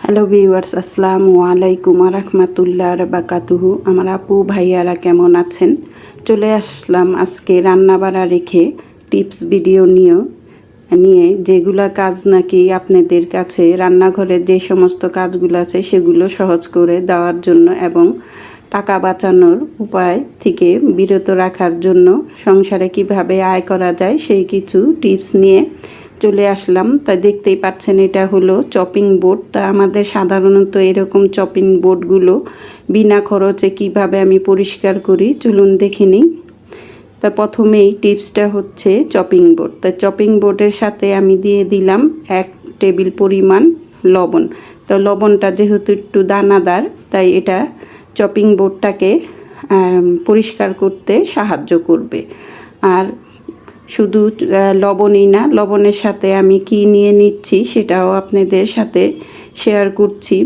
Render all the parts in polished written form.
Hello viewers, আসসালামু আলাইকুম রাহমাতুল্লাহ বারাকাতুহু। আমার আপু ভাইয়ারা কেমন আছেন? চলে আসলাম আজকে রান্না বাড়া রেখে টিপস ভিডিও নিয়ে যেগুলা কাজ নাকি আপনাদের কাছে রান্নাঘরের যে সমস্ত কাজগুলো আছে সেগুলো সহজ করে দেওয়ার জন্য এবং টাকা বাঁচানোর উপায় থেকে বিরত রাখার জন্য সংসারে কিভাবে আয় করা যায় সেই কিছু টিপস নিয়ে চলে আসলাম। তা দেখতেই পাচ্ছেন এটা হলো চপিং বোর্ড। তা আমাদের সাধারণত এরকম চপিং বোর্ডগুলো বিনা খরচে কিভাবে আমি পরিষ্কার করি চলুন দেখে নিই। তা প্রথমেই টিপসটা হচ্ছে চপিং বোর্ড। তা চপিং বোর্ডের সাথে আমি দিয়ে দিলাম 1 টেবিল পরিমাণ লবণ। তো লবণটা যেহেতু একটু দানাদার তাই এটা চপিং বোর্ডটাকে পরিষ্কার করতে সাহায্য করবে। আর শুধু লবণই না, লবণের সাথে আমি কি নিয়ে নিচ্ছি সেটাও আপনাদের সাথে শেয়ার করছি।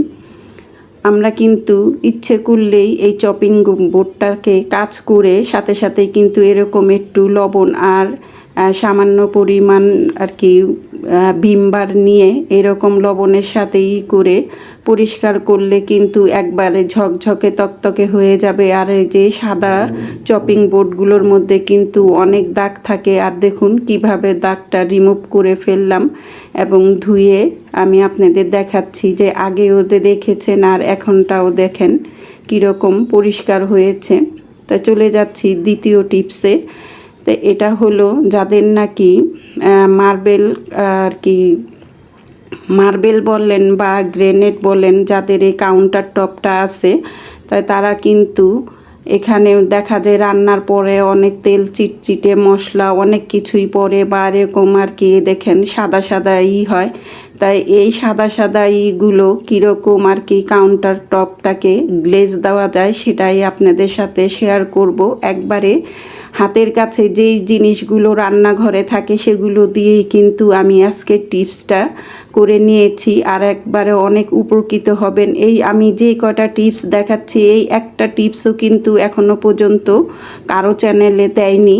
আমরা কিন্তু ইচ্ছে করলেই এই চপিং বোর্ডটাকে কাজ করে সাথে সাথে কিন্তু এরকম একটু লবণ আর সামান্য পরিমাণ আর কি ভিমবার নিয়ে এরকম লবণের সাথেই করে পরিষ্কার করলে কিন্তু একবারে ঝকঝকে তকতকে হয়ে যাবে। আর এই যে সাদা চপিং বোর্ডগুলোর মধ্যে কিন্তু অনেক দাগ থাকে, আর দেখুন কিভাবে দাগটা রিমুভ করে ফেললাম এবং ধুয়ে আমি আপনাদের দেখাচ্ছি যে আগেও দেখেছেন আর এখনটাও দেখেন কীরকম পরিষ্কার হয়েছে। তা চলে যাচ্ছি দ্বিতীয় টিপসে। তো এটা হলো যাদের নাকি মার্বেল বলেন বা গ্রেনেড বলেন, যাদের এই কাউন্টার টপটা আছে তাই তারা কিন্তু এখানে দেখা যায় রান্নার পরে অনেক তেল চিটচিটে মশলা অনেক কিছুই পড়ে বা এরকম আর কি দেখেন সাদা সাদা হয়। তাই এই সাদা সাদা ইগুলো কীরকম আর কি কাউন্টার টপটাকে গ্লেজ দেওয়া যায় সেটাই আপনাদের সাথে শেয়ার করব। একবারে হাতের কাছে যেই জিনিসগুলো রান্নাঘরে থাকে সেগুলো দিয়েই কিন্তু আমি আজকে টিপসটা করে নিয়েছি, আর একবারে অনেক উপকৃত হবেন। এই আমি যে কটা টিপস দেখাচ্ছি এই একটা টিপসও কিন্তু এখনো পর্যন্ত কারো চ্যানেলে দেয়নি,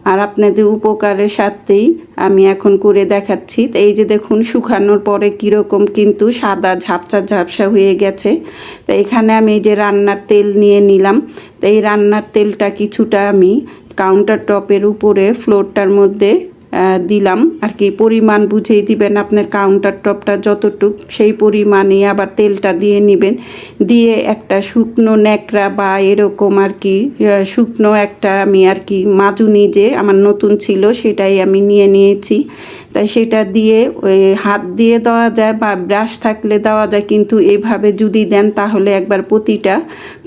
আর আপনাদের উপকারের সাথেই আমি এখন করে দেখাচ্ছি। তো এই যে দেখুন শুকানোর পরে কীরকম কিন্তু সাদা ঝাপসা ঝাপসা হয়ে গেছে। তো এখানে আমি এই যে রান্নার তেল নিয়ে নিলাম। তো এই রান্নার তেলটা কিছুটা আমি কাউন্টার টপের উপরে ফ্লোরটার মধ্যে দিলাম আর কি। পরিমাণ বুঝেই দিবেন, আপনার কাউন্টার টপটা যতটুক সেই পরিমাণে আবার তেলটা দিয়ে নেবেন। দিয়ে একটা শুকনো ন্যাকড়া বা এরকম আর কি শুকনো একটা আমি আর কি মাজুনি যে আমার নতুন ছিল সেটাই আমি নিয়ে নিয়েছি। তাই সেটা দিয়ে ওই হাত দিয়ে দেওয়া যায় বা ব্রাশ থাকলে দেওয়া যায়, কিন্তু এইভাবে যদি দেন তাহলে একবার প্রতিটা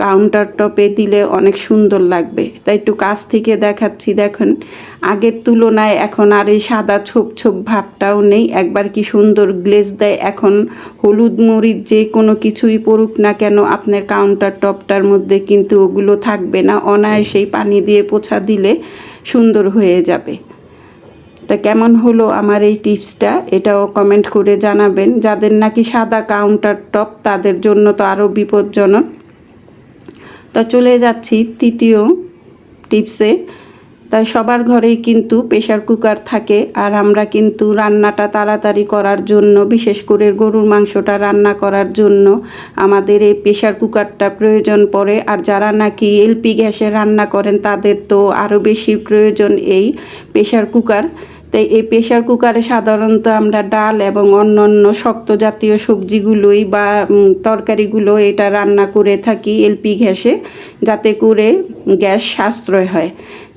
কাউন্টার টপে দিলে অনেক সুন্দর লাগবে। তাই একটু কাছ থেকে দেখাচ্ছি, দেখুন আগের তুলনায় এখন আর এই সাদা ছোপ ছোপ ভাবটাও নেই, একবার কি সুন্দর গ্লেজ দেয়। এখন হলুদ মরিচ যে কোনো কিছুই পড়ুক না কেন আপনার কাউন্টার টপটার মধ্যে কিন্তু ওগুলো থাকবে না, অনায়াসেই পানি দিয়ে পোছা দিলে সুন্দর হয়ে যাবে। তা কেমন হলো আমার এই টিপসটা এটাও কমেন্ট করে জানাবেন। যাদের নাকি সাদা কাউন্টার টপ তাদের জন্য তো আরও বিপজ্জনক। তা চলে যাচ্ছি তৃতীয় টিপসে। তাই সবার ঘরেই কিন্তু প্রেশার কুকার থাকে, আর আমরা কিন্তু রান্নাটা তাড়াতাড়ি করার জন্য বিশেষ করে গরুর মাংসটা রান্না করার জন্য আমাদের এই প্রেশার কুকারটা প্রয়োজন পড়ে। আর যারা নাকি এলপি গ্যাসে রান্না করেন তাদের তো আরও বেশি প্রয়োজন এই প্রেশার কুকার। তাই এই প্রেশার কুকারে সাধারণত আমরা ডাল এবং অন্যান্য শক্ত জাতীয় সবজিগুলোই বা তরকারিগুলো এটা রান্না করে থাকি এলপি গ্যাসে, যাতে করে গ্যাস সাশ্রয় হয়।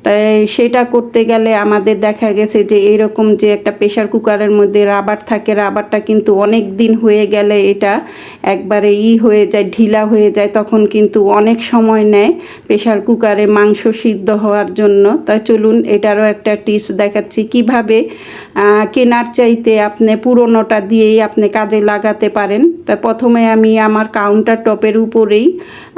তাই সেটা করতে গেলে আমাদের দেখা গেছে যে এরকম যে একটা প্রেশার কুকারের মধ্যে রাবার থাকে, রাবারটা কিন্তু অনেক দিন হয়ে গেলে এটা একবারে হয়ে যায়, ঢিলা হয়ে যায়, তখন কিন্তু অনেক সময় নেয় প্রেশার কুকারে মাংস সিদ্ধ হওয়ার জন্য। তাই চলুন এটারও একটা টিপস দেখাচ্ছি কিভাবে কেনার চাইতে আপনি পুরোনোটা দিয়েই আপনি কাজে লাগাতে পারেন। তা প্রথমে আমি আমার কাউন্টার টপের উপরেই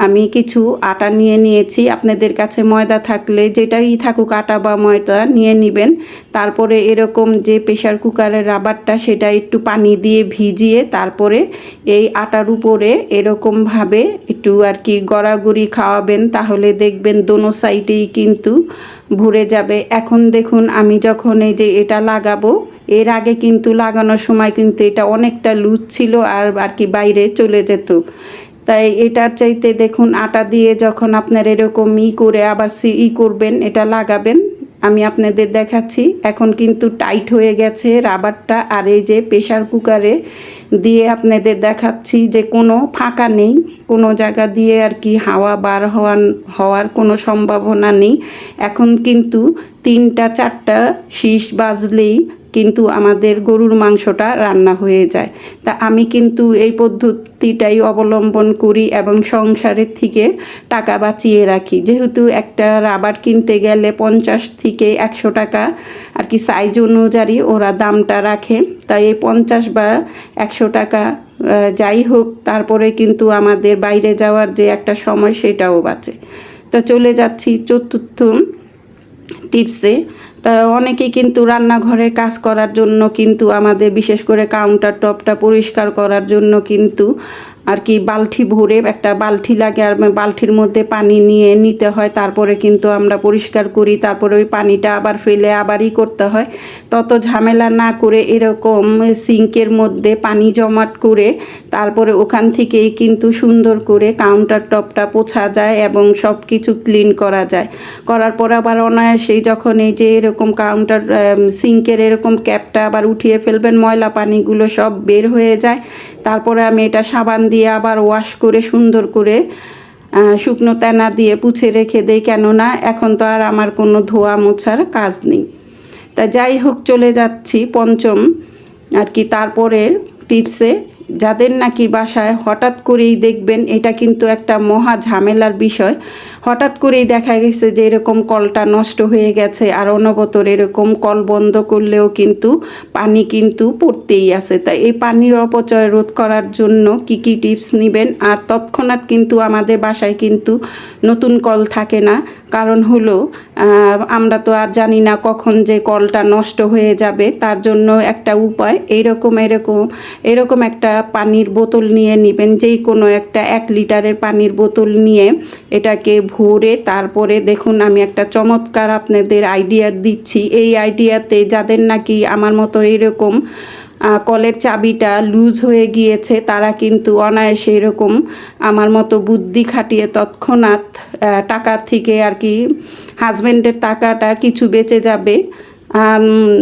আমি কিছু আটা নিয়ে নিয়েছি। আপনাদের কাছে ময়দা থাকলে যেটাই থাকুক আটা বা ময়দা নিয়ে নেবেন। তারপরে এরকম যে প্রেশার কুকারের রাবারটা সেটা একটু পানি দিয়ে ভিজিয়ে তারপরে এই আটার উপরে এরকমভাবে একটু আর কি গড়াগড়ি খাওয়াবেন, তাহলে দেখবেন দোনো সাইডেই কিন্তু ভরে যাবে। এখন দেখুন আমি যখন এই যে এটা লাগাবো, এর আগে কিন্তু লাগানোর সময় কিন্তু এটা অনেকটা লুজ ছিল আর আর কি বাইরে চলে যেত। তাই এটার চাইতে দেখুন আটা দিয়ে যখন আপনার এরকম করে আবার করবেন, এটা লাগাবেন, আমি আপনাদের দেখাচ্ছি। এখন কিন্তু টাইট হয়ে গেছে রাবারটা। আর এই যে প্রেশার কুকারে দিয়ে আপনাদের দেখাচ্ছি যে কোনো ফাঁকা নেই, কোনো জায়গা দিয়ে আর কি হাওয়া বার হওয়ার কোনো সম্ভাবনা নেই। এখন কিন্তু 3-4টা শীষ বাজলেই কিন্তু আমাদের গরুর মাংসটা রান্না হয়ে যায়। তা আমি কিন্তু এই পদ্ধতিটাই অবলম্বন করি এবং সংসারের থেকে টাকা বাঁচিয়ে রাখি। যেহেতু একটা রাবার কিনতে গেলে 50 থেকে 100 টাকা আর কি সাইজ অনুযায়ী ওরা দামটা রাখে। তাই এই 50 বা 100 টাকা যাই হোক, তারপরে কিন্তু আমাদের বাইরে যাওয়ার যে একটা সময় সেটাও বাঁচে। তো চলে যাচ্ছি 4র্থ টিপসে। তা অনেকেই কিন্তু রান্নাঘরে কাজ করার জন্য কিন্তু আমাদের বিশেষ করে কাউন্টার টপটা পরিষ্কার করার জন্য কিন্তু আর কি বালতি ভরে একটা বালতি লাগে, আর বালতির মধ্যে পানি নিতে হয়, তারপরে কিন্তু আমরা পরিষ্কার করি, তারপরে ওই পানিটা আবার ফেলে আবারই করতে হয়। তত ঝামেলা না করে এরকম সিঙ্কের মধ্যে পানি জমাট করে তারপরে ওখান থেকেই কিন্তু সুন্দর করে কাউন্টার টপটা পোছা যায় এবং সব কিছু ক্লিন করা যায়। করার পর আবার অনায়াসেই যখন এই যে এরকম কাউন্টার সিঙ্কের এরকম ক্যাপটা আবার উঠিয়ে ফেলবেন, ময়লা পানিগুলো সব বের হয়ে যায়। তারপরে আমি এটা সাবান দিয়ে আবার ওয়াশ করে সুন্দর করে শুকনো তেনা দিয়ে পুছে রেখে দেই, কেননা এখন তো আর আমার কোনো ধোয়া মোছার কাজ নেই। তা যাই হোক, চলে যাচ্ছি 5ম আর কি তারপরের টিপসে। যাদের নাকি বাসায় হঠাৎ করেই দেখবেন, এটা কিন্তু একটা মহা ঝামেলার বিষয়, হঠাৎ করেই দেখা গেছে যে এরকম কলটা নষ্ট হয়ে গেছে আর অনবতর এরকম কল বন্ধ করলেও কিন্তু পানি কিন্তু পড়তেই আছে। তাই এই পানির অপচয় রোধ করার জন্য কি কি টিপস নেবেন? আর তৎক্ষণাৎ কিন্তু আমাদের বাসায় কিন্তু নতুন কল থাকে না, কারণ হলো আমরা তো আর জানি না কখন যে কলটা নষ্ট হয়ে যাবে। তার জন্য একটা উপায়, এরকম একটা পানির বোতল নিয়ে নেবেন, যেই কোনো একটা 1 লিটারের পানির বোতল নিয়ে এটাকে ভরে তারপরে দেখুন আমি একটা চমৎকার আপনাদের আইডিয়া দিচ্ছি। এই আইডিয়াতে যাদের নাকি আমার মতো এরকম কলের চাবিটা লুজ হয়ে গিয়েছে, তারা কিন্তু অনায়াসে এরকম আমার মতো বুদ্ধি খাটিয়ে তৎক্ষণাৎ টাকা থেকে আর কি হাজব্যান্ডের টাকাটা কিছু বেঁচে যাবে।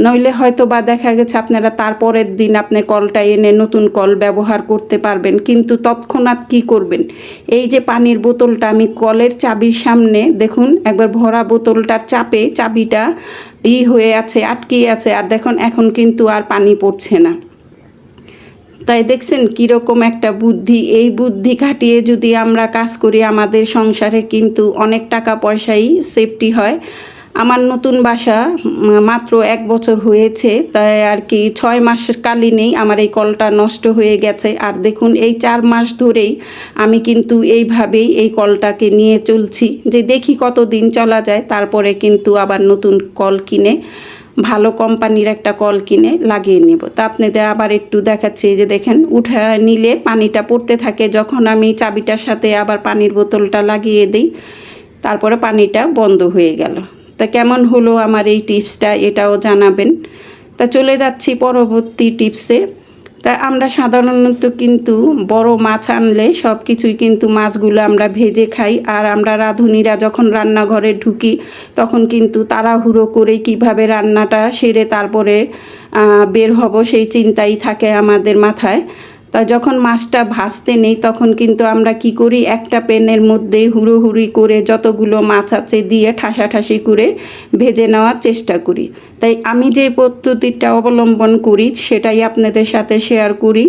নইলে হয়তো বা দেখা গেছে আপনারা তারপরের দিন আপনি কলটা এনে নতুন কল ব্যবহার করতে পারবেন। কিন্তু তৎক্ষণাৎ কি করবেন, এই যে পানির বোতলটা আমি কলের চাবির সামনে দেখুন একবার ভরা বোতলটার চাপে চাবিটা হয়ে আছে, আটকে আছে, আর দেখুন এখন কিন্তু আর পানি পড়ছে না। তাই দেখছেন কীরকম একটা বুদ্ধি, এই বুদ্ধি খাটিয়ে যদি আমরা কাজ করি আমাদের সংসারে কিন্তু অনেক টাকা পয়সাই সেফটি হয়। আমার নতুন বাসা মাত্র 1 বছর হয়েছে, তাই আর কি 6 মাসের কালীনেই আমার এই কলটা নষ্ট হয়ে গেছে। আর দেখুন এই 4 মাস ধরেই আমি কিন্তু এইভাবেই এই কলটাকে নিয়ে চলছি, যে দেখি কতদিন চলা যায়, তারপরে কিন্তু আবার নতুন কল কিনে ভালো কোম্পানির একটা কল কিনে লাগিয়ে নেব। তা আপনাদের আবার একটু দেখাচ্ছি, যে দেখেন উঠে নিলে পানিটা পড়তে থাকে, যখন আমি চাবিটার সাথে আবার পানির বোতলটা লাগিয়ে দিই তারপরে পানিটা বন্ধ হয়ে গেল। তা কেমন হলো আমার এই টিপসটা, এটাও জানাবেন। তা চলে যাচ্ছি পরবর্তী টিপসে। তা আমরা সাধারণত কিন্তু বড় মাছ আনলে সব কিছুই কিন্তু মাছগুলো আমরা ভেজে খাই, আর আমরা রাঁধুনিরা যখন রান্নাঘরে ঢুকি তখন কিন্তু তাড়াহুড়ো করে কিভাবে রান্নাটা সেরে তারপরে বের হব সেই চিন্তাই থাকে আমাদের মাথায়। তা যখন মাছটা ভাজতে নেই তখন কিন্তু আমরা কি করি, একটা প্যানের মধ্যে হুড়োহুড়ি করে যতগুলো মাছ আছে দিয়ে ঠাসাঠাসি করে ভেজে নেওয়ার চেষ্টা করি। তাই আমি যে পদ্ধতিটা অবলম্বন করি সেটাই আপনাদের সাথে শেয়ার করি।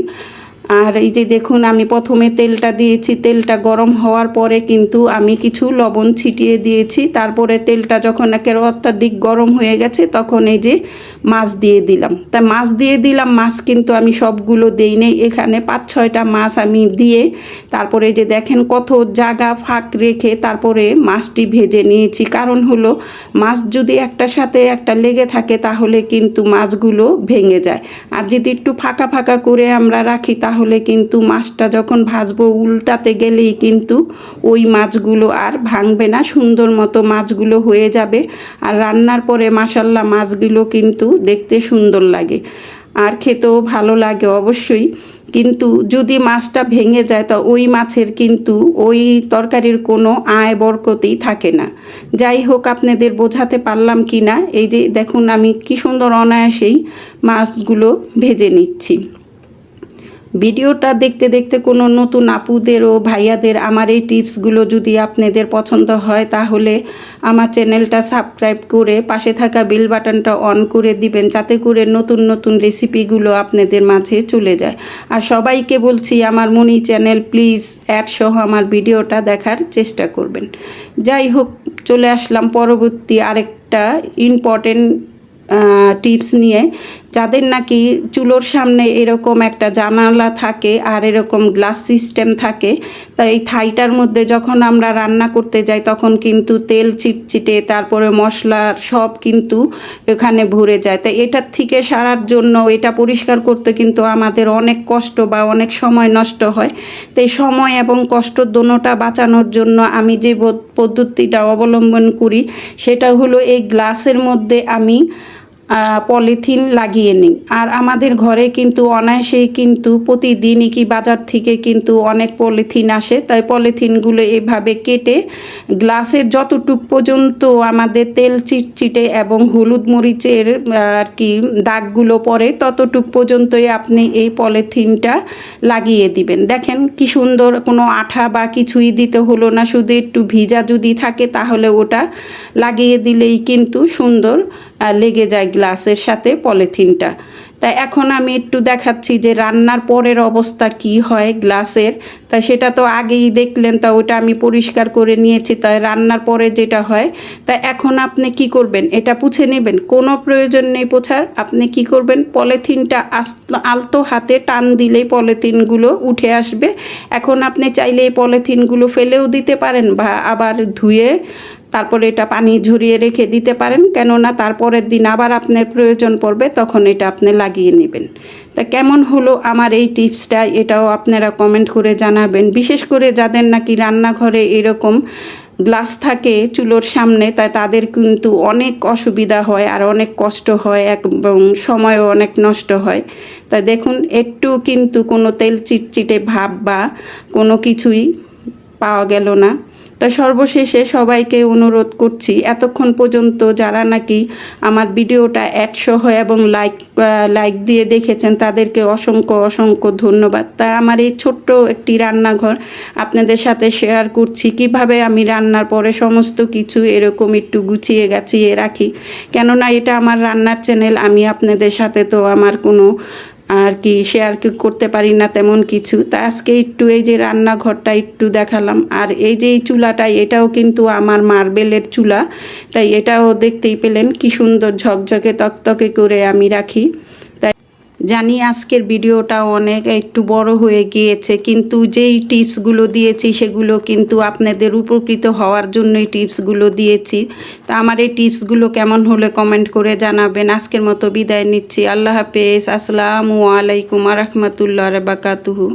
আর এই যে দেখুন আমি প্রথমে তেলটা দিয়েছি, তেলটা গরম হওয়ার পরে কিন্তু আমি কিছু লবণ ছিটিয়ে দিয়েছি। তারপরে তেলটা যখন একেবারে অত্যাধিক গরম হয়ে গেছে তখন এই যে মাছ দিয়ে দিলাম। তা মাছ দিয়ে দিলাম, মাছ কিন্তু আমি সবগুলো দেই নেই, এখানে 5-6টা মাছ আমি দিয়ে তারপরে যে দেখেন কত জায়গা ফাঁক রেখে তারপরে মাছটি ভেজে নিয়েছি। কারণ হলো মাছ যদি একটার সাথে একটা লেগে থাকে তাহলে কিন্তু মাছগুলো ভেঙে যায়। আর যদি একটু ফাঁকা ফাঁকা করে আমরা রাখি তাহলে কিন্তু মাছটা যখন ভাজবো উল্টাতে গেলেই কিন্তু ওই মাছগুলো আর ভাঙবে না, সুন্দর মতো মাছগুলো হয়ে যাবে। আর রান্নার পরে মাশাল্লাহ মাছগুলো কিন্তু দেখতে সুন্দর লাগে আর খেতেও ভালো লাগে অবশ্যই। কিন্তু যদি মাছটা ভেঙে যায় তো ওই মাছের কিন্তু ওই তরকারির কোনো আয় বরকতই থাকে না। যাই হোক, আপনাদের বোঝাতে পারলাম কি না, এই যে দেখুন আমি কি সুন্দর অনায়াসেই মাছগুলো ভেজে নিচ্ছি। ভিডিওটা দেখতে দেখতে কোনো নতুন আপুদের ও ভাইয়াদের আমার এই টিপসগুলো যদি আপনাদের পছন্দ হয় তাহলে আমার চ্যানেলটা সাবস্ক্রাইব করে পাশে থাকা বেল বাটনটা অন করে দিবেন, যাতে করে নতুন নতুন রেসিপিগুলো আপনাদের মাঝে চলে যায়। আর সবাইকে বলছি আমার মনি চ্যানেল প্লিজ অ্যাড সহ আমার ভিডিওটা দেখার চেষ্টা করবেন। যাই হোক, চলে আসলাম পরবর্তী আরেকটা ইম্পর্টেন্ট টিপস নিয়ে। যাদের নাকি চুলোর সামনে এরকম একটা জানালা থাকে আর এরকম গ্লাস সিস্টেম থাকে, তাই এই থাইটার মধ্যে যখন আমরা রান্না করতে যাই তখন কিন্তু তেল চিটচিটে তারপরে মশলার সব কিন্তু এখানে ভরে যায়। তাই এটার থেকে সারার জন্য, এটা পরিষ্কার করতে কিন্তু আমাদের অনেক কষ্ট বা অনেক সময় নষ্ট হয়। তাই সময় এবং কষ্ট দোনোটা বাঁচানোর জন্য আমি যে পদ্ধতিটা অবলম্বন করি সেটা হলো এই গ্লাসের মধ্যে আমি পলিথিন লাগিয়ে নিই। আর আমাদের ঘরে কিন্তু অনায়াসেই কিন্তু প্রতিদিনই কি বাজার থেকে কিন্তু অনেক পলিথিন আসে, তাই পলিথিনগুলো এভাবে কেটে গ্লাসের যতটুক পর্যন্ত আমাদের তেল চিটচিটে এবং হলুদ মরিচের আর কি দাগগুলো পড়ে ততটুক পর্যন্তই আপনি এই পলিথিনটা লাগিয়ে দিবেন। দেখেন কি সুন্দর, কোনো আঠা বা কিছুই দিতে হলো না, শুধু একটু ভিজা যদি থাকে তাহলে ওটা লাগিয়ে দিলেই কিন্তু সুন্দর লেগে যায় গ্লাসের সাথে পলিথিনটা। তাই এখন আমি একটু দেখাচ্ছি যে রান্নার পরের অবস্থা কি হয় গ্লাসের। তাই সেটা তো আগেই দেখলেন, তা ওটা আমি পরিষ্কার করে নিয়েছি। তাই রান্নার পরে যেটা হয়, তাই এখন আপনি কি করবেন, এটা পুছে নেবেন, কোনো প্রয়োজন নেই পোছার। আপনি কি করবেন, পলিথিনটা আলতো হাতে টান দিলেই পলিথিনগুলো উঠে আসবে। এখন আপনি চাইলে এই পলিথিনগুলো ফেলেও দিতে পারেন বা আবার ধুয়ে তারপরে এটা পানি ঝরিয়ে রেখে দিতে পারেন, কেননা তারপরের দিন আবার আপনার প্রয়োজন পড়বে তখন এটা আপনি লাগিয়ে নেবেন। তা কেমন হলো আমার এই টিপসটা, এটাও আপনারা কমেন্ট করে জানাবেন। বিশেষ করে যাদের নাকি রান্নাঘরে এরকম গ্লাস থাকে চুলোর সামনে, তাই তাদের কিন্তু অনেক অসুবিধা হয় আর অনেক কষ্ট হয় এবং সময়ও অনেক নষ্ট হয়। তাই দেখুন একটু কিন্তু কোনো তেল চিটচিটে ভাব বা কোনো কিছুই পাওয়া গেল না। তো সর্বশেষে সবাইকে অনুরোধ করছি, এতক্ষণ পর্যন্ত যারা নাকি আমার ভিডিওটা অ্যাডসহ এবং লাইক দিয়ে দেখেছেন তাদেরকে অসংখ্য অসংখ্য ধন্যবাদ। তাই আমার এই ছোট্ট একটি রান্নাঘর আপনাদের সাথে শেয়ার করছি, কিভাবে আমি রান্নার পরে সমস্ত কিছু এরকম একটু গুছিয়ে গাছিয়ে রাখি, কেননা এটা আমার রান্নার চ্যানেল। আমি আপনাদের সাথে তো আমার কোনো আর কি শেয়ার করতে পারি না তেমন কিছু। তা আজকে একটু এই যে রান্নাঘরটা একটু দেখালাম। আর এই যে এই চুলাটা, এটাও কিন্তু আমার মার্বেলের চুলা, তাই এটাও দেখতেই পেলেন কি সুন্দর ঝকঝকে তকতকে করে আমি রাখি। জানি আজকের ভিডিওটা অনেক একটু বড় হয়ে গিয়েছে, কিন্তু যেই টিপসগুলো দিয়েছি সেগুলো কিন্তু আপনাদের উপকৃত হওয়ার জন্যই টিপসগুলো দিয়েছি। তা আমার এই টিপসগুলো কেমন হলে কমেন্ট করে জানাবেন। আজকের মতো বিদায় নিচ্ছি। আল্লাহ হাফেজ। আসসালামু আলাইকুম ওয়া রাহমাতুল্লাহি ওয়া বারাকাতুহু।